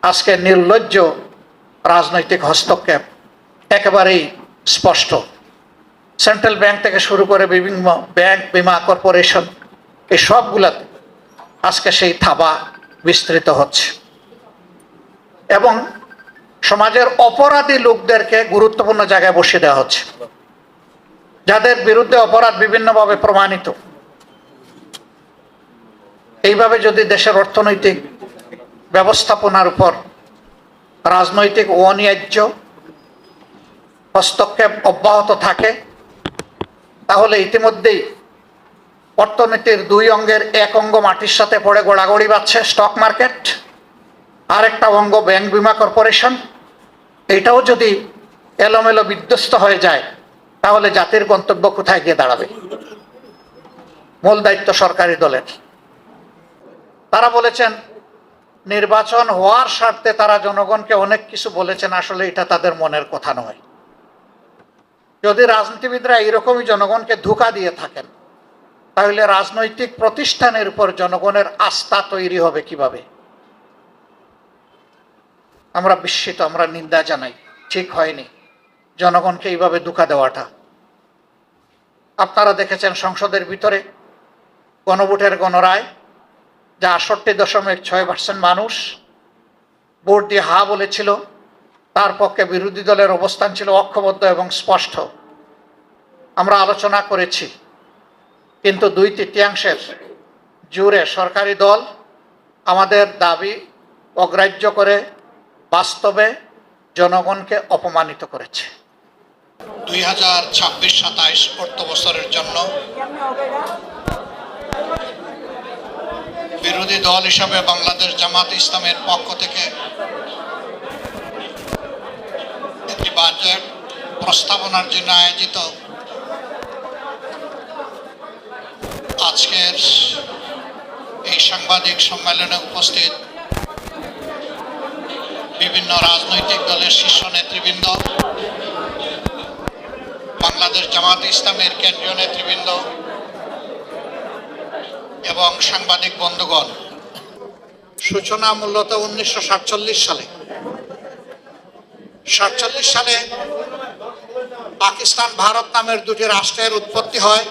আজকে নির্লজ্জ রাজনৈতিক হস্তক্ষেপ একেবারেই স্পষ্ট। সেন্ট্রাল ব্যাংক থেকে শুরু করে বিভিন্ন ব্যাংক, বীমা কর্পোরেশন, এই সবগুলাতে আজকে সেই থাবা বিস্তৃত হচ্ছে এবং সমাজের অপরাধী লোকদেরকে গুরুত্বপূর্ণ জায়গায় বসিয়ে দেওয়া হচ্ছে, যাদের বিরুদ্ধে অপরাধ বিভিন্নভাবে প্রমাণিত। এইভাবে যদি দেশের অর্থনৈতিক ব্যবস্থাপনার উপর রাজনৈতিক অন্যায্য হস্তক্ষেপ অব্যাহত থাকে, তাহলে ইতিমধ্যেই অর্থনীতির দুই অঙ্গের এক অঙ্গ মাটির সাথে পড়ে গোড়াগড়ি বাচ্ছে স্টক মার্কেট, আরেকটা অঙ্গ ব্যাংক, বীমা কর্পোরেশন। এইটাও যদি এলোমেলো বিধ্বস্ত হয়ে যায়, তাহলে জাতির গন্তব্য কোথায় গিয়ে দাঁড়াবে? মূল দায়িত্ব সরকারি দলের। তারা বলেছেন নির্বাচন হওয়ার স্বার্থে তারা জনগণকে অনেক কিছু বলেছেন, আসলে এটা তাদের মনের কথা নয়। যদি রাজনীতিবিদরা এরকমই জনগণকে ধোঁকা দিয়ে থাকেন, তাহলে রাজনৈতিক প্রতিষ্ঠানের উপর জনগণের আস্থা তৈরি হবে কিভাবে? আমরা বিস্মিত, আমরা নিন্দা জানাই। ঠিক হয়নি জনগণকে এইভাবে ধোঁকা দেওয়াটা। আপনারা দেখেছেন সংসদের ভিতরে গণভোটের গণরায়, যা ৬৮.৬% মানুষ ভোট দিয়ে হা বলেছিল, তার পক্ষে বিরোধী দলের অবস্থান ছিল ঐক্যবদ্ধ এবং স্পষ্ট। আমরা আলোচনা করেছি, কিন্তু ২/৩ জুড়ে সরকারি দল আমাদের দাবি অগ্রাহ্য করে বাস্তবে জনগণকে অপমানিত করেছে। ২০২৬-২৭ অর্থ বছরের জন্য বিরোধী দল হিসাবে বাংলাদেশ জামাত ইসলামের পক্ষ থেকে একটি বাজেট প্রস্তাবনার জন্য আয়োজিত আজকের এই সাংবাদিক সম্মেলনে উপস্থিত বিভিন্ন রাজনৈতিক দলের শীর্ষ নেতৃবৃন্দ, বাংলাদেশ জামাত ইসলামের কেন্দ্রীয় নেতৃবৃন্দ এবং সাংবাদিক বন্ধুগণ, সূচনা মূলত 1947 সালে। 47 সালে পাকিস্তান ভারত নামের দুটি রাষ্ট্রের উৎপত্তি হয়।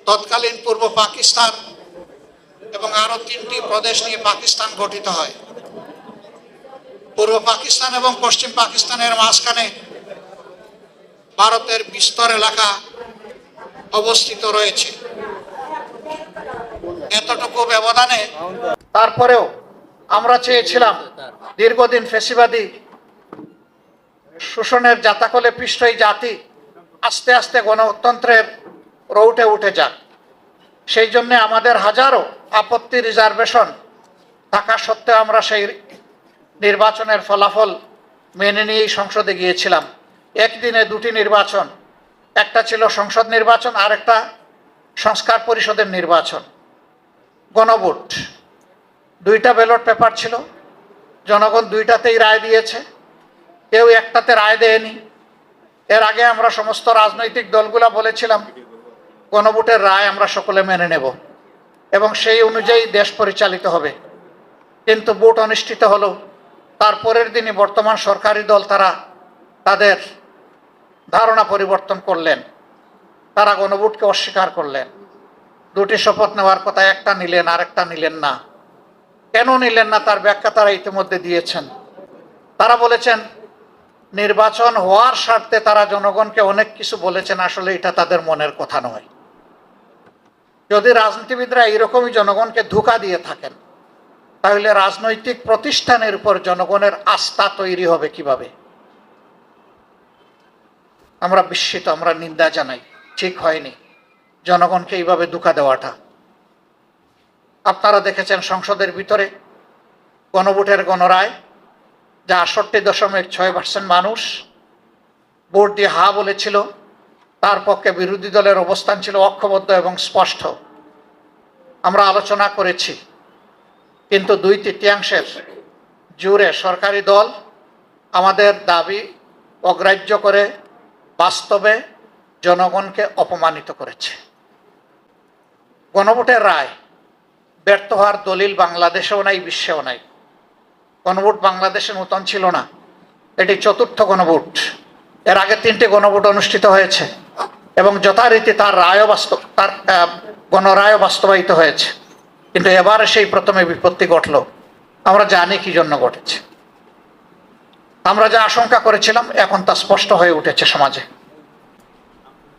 তৎকালীন পূর্ব পাকিস্তান এবং আরো 3টি প্রদেশ নিয়ে পাকিস্তান গঠিত হয়। পূর্ব পাকিস্তান এবং পশ্চিম পাকিস্তানের মাঝখানে ভারতের বিস্তর এলাকা অবস্থিত রয়েছে। এতটুকু ব্যবধানে তারপরেও আমরা চেয়েছিলাম দীর্ঘদিন ফ্যাসিবাদী শোষণের জাতাকলে পিষ্ট এই জাতি আস্তে আস্তে গণতন্ত্রের রৌটে উঠে যাক। সেই জন্য আমাদের হাজারো আপত্তি, রিজার্ভেশন থাকা সত্ত্বেও আমরা সেই নির্বাচনের ফলাফল মেনে নিয়েই সংসদে গিয়েছিলাম। একদিনে 2টি নির্বাচন, একটা ছিল সংসদ নির্বাচন, আর একটা সংস্কার পরিষদের নির্বাচন। গণভোট, 2টা ব্যালট পেপার ছিল, জনগণ 2টাতেই রায় দিয়েছে, কেউ একটাতে রায় দেয়নি। এর আগে আমরা সমস্ত রাজনৈতিক দলগুলা বলেছিলাম গণভোটের রায় আমরা সকলে মেনে নেব এবং সেই অনুযায়ী দেশ পরিচালিত হবে। কিন্তু ভোট অনুষ্ঠিত হলো, তারপরের দিনই বর্তমান সরকারি দল তারা তাদের ধারণা পরিবর্তন করলেন, তারা গণভোটকে অস্বীকার করলেন। 2টি শপথ নেওয়ার কথা, একটা নিলেন, আরেকটা নিলেন না। কেন নিলেন না তার ব্যাখ্যা তারা ইতিমধ্যে দিয়েছেন। তারা বলেছেন নির্বাচন হওয়ার স্বার্থে তারা জনগণকে অনেক কিছু বলেছেন, আসলে এটা তাদের মনের কথা নয়। যদি রাজনীতিবিদরা এরকমই জনগণকে ধোঁকা দিয়ে থাকেন, তাহলে রাজনৈতিক প্রতিষ্ঠানের উপর জনগণের আস্থা তৈরি হবে কিভাবে? আমরা বিস্মিত, আমরা নিন্দা জানাই। ঠিক হয়নি জনগণকে এইভাবে ধোঁকা দেওয়াটা। আপনারা দেখেছেন সংসদের ভিতরে গণভোটের গণরায়, যা ৬৮.৬% মানুষ ভোট দিয়ে হা বলেছিল, তার পক্ষে বিরোধী দলের অবস্থান ছিল ঐক্যবদ্ধ এবং স্পষ্ট। আমরা আলোচনা করেছি, কিন্তু ২/৩ জুড়ে সরকারি দল আমাদের দাবি অগ্রাহ্য করে বাস্তবে জনগণকে অপমানিত করেছে। গণভোটের রায় ব্যর্থ হওয়ার দলিল বাংলাদেশেও নাই, বিশ্বেও নাই। গণভোট বাংলাদেশে নতুন ছিল না, এটি চতুর্থ গণভোট। এর আগে 3টে গণভোট অনুষ্ঠিত হয়েছে এবং যথারীতি তার গণরায় বাস্তবায়িত হয়েছে, কিন্তু এবারে সেই প্রথমে বিপত্তি ঘটল। আমরা জানি কি জন্য ঘটেছে। আমরা যা আশঙ্কা করেছিলাম এখন তা স্পষ্ট হয়ে উঠেছে সমাজে।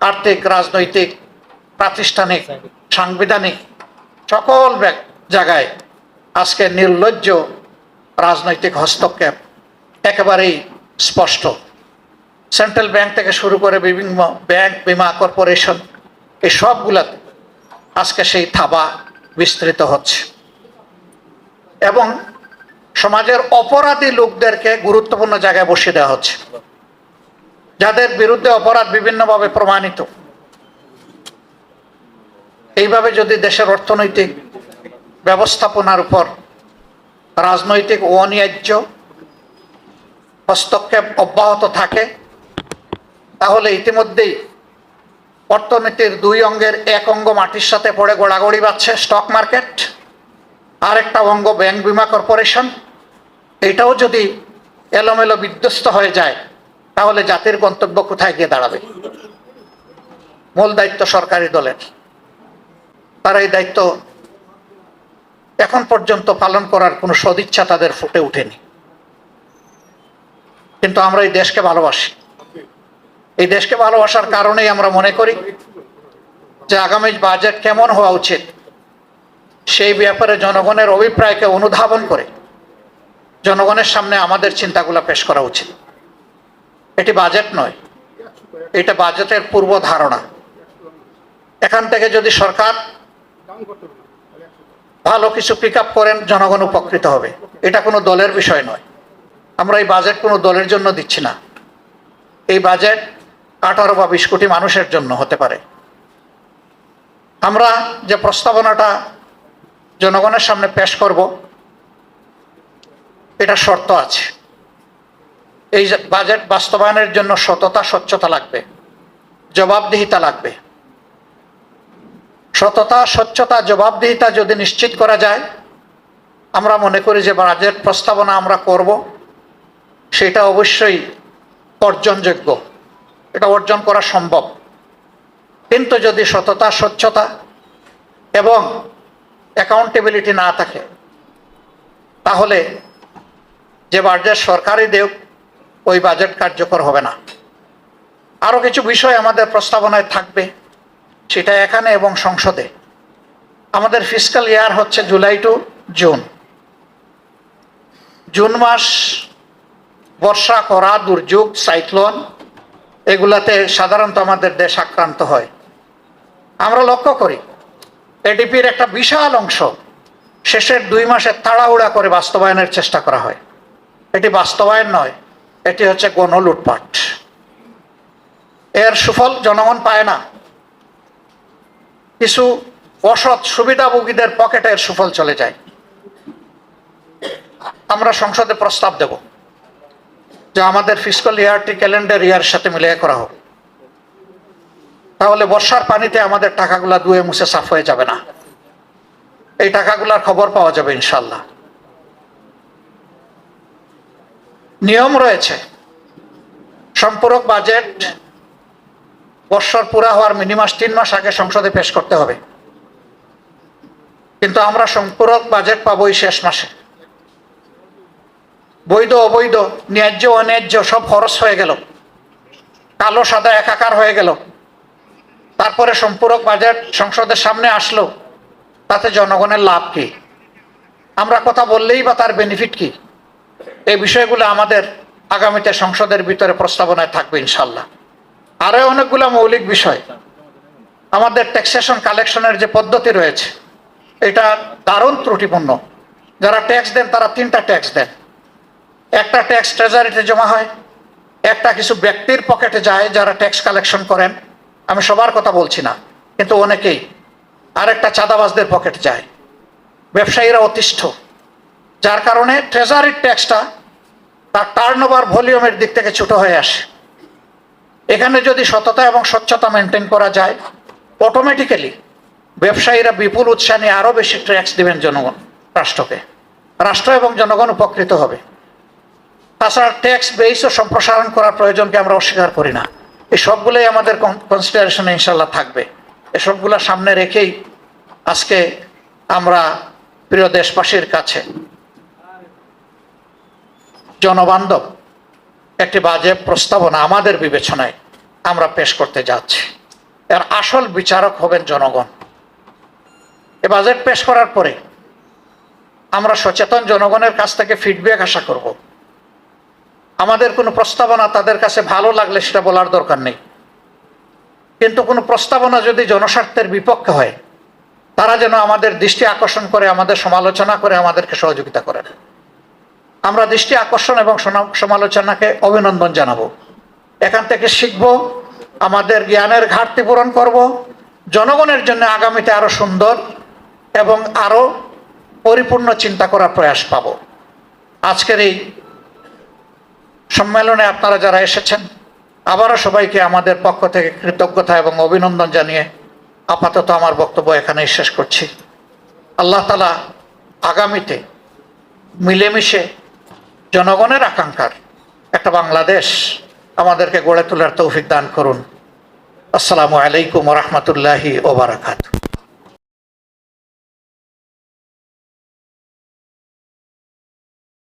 আর্থিক, রাজনৈতিক, প্রাতিষ্ঠানিক, সাংবিধানিক সকল জায়গায় আজকে নির্লজ্জ রাজনৈতিক হস্তক্ষেপ একেবারেই স্পষ্ট। সেন্ট্রাল ব্যাংক থেকে শুরু করে বিভিন্ন ব্যাংক, বীমা কর্পোরেশন, এই সবগুলাতে আজকে সেই থাবা বিস্তৃত হচ্ছে এবং সমাজের অপরাধী লোকদেরকে গুরুত্বপূর্ণ জায়গায় বসিয়ে দেওয়া হচ্ছে, যাদের বিরুদ্ধে অপরাধ বিভিন্নভাবে প্রমাণিত। এইভাবে যদি দেশের অর্থনৈতিক ব্যবস্থাপনার উপর রাজনৈতিক অন্যায্য হস্তক্ষেপ অব্যাহত থাকে, তাহলে ইতিমধ্যেই অর্থনীতির 2 অঙ্গের এক অঙ্গ মাটির সাথে পড়ে গোড়াগড়ি বাচ্ছে স্টক মার্কেট, আর একটা অঙ্গ ব্যাংক, বীমা কর্পোরেশন। এটাও যদি এলোমেলো বিধ্বস্ত হয়ে যায় তাহলে জাতির গন্তব্য কোথায় গিয়ে দাঁড়াবে? মূল দায়িত্ব সরকারি দলের, তারা এই দায়িত্ব এখন পর্যন্ত পালন করার কোনো সদিচ্ছা তাদের ফুটে ওঠেনি। কিন্তু আমরা এই দেশকে ভালোবাসি। এই দেশকে ভালোবাসার কারণেই আমরা মনে করি যে আগামী বাজেট কেমন হওয়া উচিত সেই ব্যাপারে জনগণের অভিপ্রায়কে অনুধাবন করে জনগণের সামনে আমাদের চিন্তাগুলো পেশ করা উচিত। এটি বাজেট নয়, এটা বাজেটের পূর্ব ধারণা। এখান থেকে যদি সরকার ভালো কিছু পিক আপ করেন, জনগণ উপকৃত হবে। এটা কোনো দলের বিষয় নয়। আমরা এই বাজেট কোনো দলের জন্য দিচ্ছি না। এই বাজেট 18 বা 20 কোটি মানুষের জন্য হতে পারে। আমরা যে প্রস্তাবনাটা জনগণের সামনে পেশ করব, এটা শর্ত আছে। এই বাজেট বাস্তবায়নের জন্য সততা, স্বচ্ছতা লাগবে, জবাবদিহিতা লাগবে। সততা, স্বচ্ছতা, জবাবদিহিতা যদি নিশ্চিত করা যায়, আমরা মনে করি যে বাজেট প্রস্তাবনা আমরা করব সেটা অবশ্যই অর্জনযোগ্য, এটা অর্জন করা সম্ভব। কিন্তু যদি সততা, স্বচ্ছতা এবং অ্যাকাউন্টেবিলিটি না থাকে, তাহলে যে বাজেট সরকারই দেব ওই বাজেট কার্যকর হবে না। আরও কিছু বিষয় আমাদের প্রস্তাবনায় থাকবে, সেটা এখানে এবং সংসদে। আমাদের ফিসকাল ইয়ার হচ্ছে জুলাই টু জুন। জুন মাস বর্ষা, খরা, দুর্যোগ, সাইক্লোন এগুলাতে সাধারণত আমাদের দেশ আক্রান্ত হয়। আমরা লক্ষ্য করি এডিপির একটা বিশাল অংশ শেষের 2 মাসে তাড়াহুড়া করে বাস্তবায়নের চেষ্টা করা হয়। এটি বাস্তবায়ন নয়, এটি হচ্ছে গণলুটপাট। এর সুফল জনগণ পায় না, কিছু অসৎ সুবিধাভোগীদের পকেটে এর সুফল চলে যায়। আমরা সংসদে প্রস্তাব দেব যে আমাদের ফিসকাল ইয়ারটি ক্যালেন্ডার ইয়ারের সাথে মিলিয়ে করা হোক। তাহলে বর্ষার পানিতে আমাদের টাকাগুলা ধুয়ে মুছে সাফ হয়ে যাবে না, এই টাকাগুলার খবর পাওয়া যাবে ইনশাল্লাহ। নিয়ম রয়েছে, সম্পূরক বাজেট বর্ষর পুরা হওয়ার মিনিমাম 3 মাস আগে সংসদে পেশ করতে হবে, কিন্তু আমরা সম্পূরক বাজেট পাবো এই শেষ মাসে। বৈধ, অবৈধ, ন্যায্য, অন্যায্য সব খরচ হয়ে গেল, কালো সাদা একাকার হয়ে গেল। তারপরে সম্পূরক বাজেট সংসদের সামনে আসলো, তাতে জনগণের লাভ কি? আমরা কথা বললেই বা তার বেনিফিট কি? এই বিষয়গুলো আমাদের আগামীতে সংসদের ভিতরে প্রস্তাবনায় থাকবে ইনশাল্লাহ। আরো অনেকগুলো মৌলিক বিষয়, আমাদের ট্যাক্সেশন কালেকশনের যে পদ্ধতি রয়েছে এটা দারুণ ত্রুটিপূর্ণ। যারা ট্যাক্স দেন তারা 3টা ট্যাক্স দেন। একটা ট্যাক্স ট্রেজারিতে জমা হয়, একটা কিছু ব্যক্তির পকেটে যায় যারা ট্যাক্স কালেকশন করেন, আমি সবার কথা বলছি না কিন্তু অনেকেই, আরেকটা চাঁদাবাজদের পকেটে যায়, ব্যবসায়ীরা অতিষ্ঠ, যার কারণে ট্রেজারির ট্যাক্সটা তার টার্নওভার ভলিউমের দিক থেকে ছোট হয়ে আসে। এখানে যদি সততা এবং স্বচ্ছতা মেনটেন করা যায়, অটোমেটিক্যালি ব্যবসায়ীরা বিপুল উৎসাহ নিয়ে আরও বেশি ট্যাক্স দেবেন জনগণ রাষ্ট্রকে। রাষ্ট্র এবং জনগণ উপকৃত হবে। তাছাড়া ট্যাক্স বেসও সম্প্রসারণ করার প্রয়োজনকে আমরা অস্বীকার করি না। এই সবগুলোই আমাদের কনসিডারেশনে ইনশাল্লাহ থাকবে। এসবগুলো সামনে রেখেই আজকে আমরা প্রিয় দেশবাসীর কাছে জনবান্ধব একটি বাজেট প্রস্তাবনা আমাদের বিবেচনায় আমরা পেশ করতে যাচ্ছি। এর আসল বিচারক হবেন জনগণ। এ বাজেট পেশ করার পরে আমরা সচেতন জনগণের কাছ থেকে ফিডব্যাক আশা করব। আমাদের কোনো প্রস্তাবনা তাদের কাছে ভালো লাগলে সেটা বলার দরকার নেই, কিন্তু কোনো প্রস্তাবনা যদি জনস্বার্থের বিপক্ষে হয় তারা যেন আমাদের দৃষ্টি আকর্ষণ করে, আমাদের সমালোচনা করে, আমাদেরকে সহযোগিতা করেন। আমরা দৃষ্টি আকর্ষণ এবং সমালোচনাকে অভিনন্দন জানাবো। এখান থেকে শিখব, আমাদের জ্ঞানের ঘাটতি পূরণ করব, জনগণের জন্য আগামীতে আরো সুন্দর এবং আরো পরিপূর্ণ চিন্তা করার প্রয়াস পাব। আজকের এই সম্মেলনে আপনারা যারা এসেছেন, আবারও সবাইকে আমাদের পক্ষ থেকে কৃতজ্ঞতা এবং অভিনন্দন জানিয়ে আপাতত আমার বক্তব্য এখানেই শেষ করছি। আল্লাহ তাআলা আগামীতে মিলেমিশে জনগণের আকাঙ্ক্ষার একটা বাংলাদেশ আমাদেরকে গড়ে তোলার তৌফিক দান করুন। আসসালামু আলাইকুম ওয়া রাহমাতুল্লাহি ওয়া বারাকাতুহু।